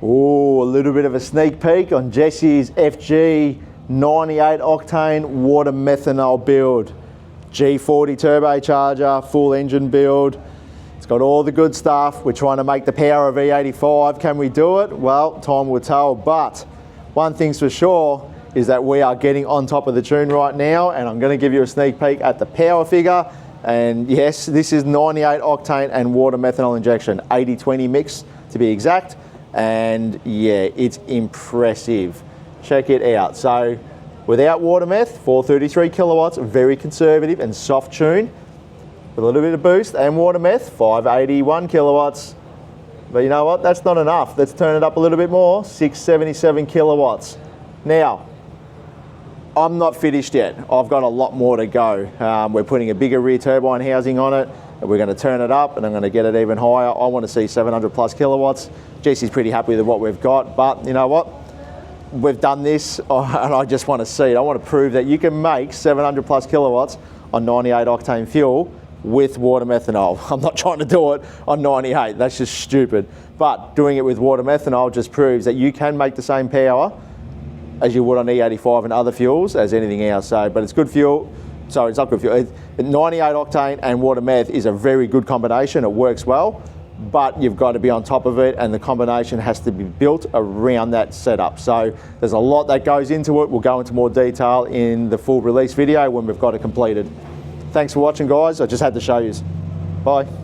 Ooh, a little bit of a sneak peek on Jesse's FG 98 octane water methanol build. G40 turbocharger, full engine build. It's got all the good stuff. We're trying to make the power of E85. Can we do it? Well, time will tell. But one thing's for sure is that we are getting on top of the tune right now, and I'm going to give you a sneak peek at the power figure. And yes, this is 98 octane and water methanol injection, 80-20 mix to be exact. And yeah, it's impressive. Check it out. So without water meth, 433 kilowatts, very conservative and soft tune. With a little bit of boost and water meth, 581 kilowatts. But you know what, that's not enough. Let's turn it up a little bit more, 677 kilowatts. Now, I'm not finished yet. I've got a lot more to go. We're putting a bigger rear turbine housing on it. And we're going to turn it up and I'm going to get it even higher. I want to see 700 plus kilowatts. Jesse's pretty happy with what we've got, but you know what? We've done this and I just want to see it. I want to prove that you can make 700 plus kilowatts on 98 octane fuel with water methanol. I'm not trying to do it on 98, that's just stupid. But doing it with water methanol just proves that you can make the same power as you would on E85 and other fuels as anything else. So, but it's good fuel. Sorry, it's not good fuel. 98 octane and water meth is a very good combination. It works well, but you've got to be on top of it, and the combination has to be built around that setup. So there's a lot that goes into it. We'll go into more detail in the full release video when we've got it completed. Thanks for watching, guys. I just had to show you. Bye.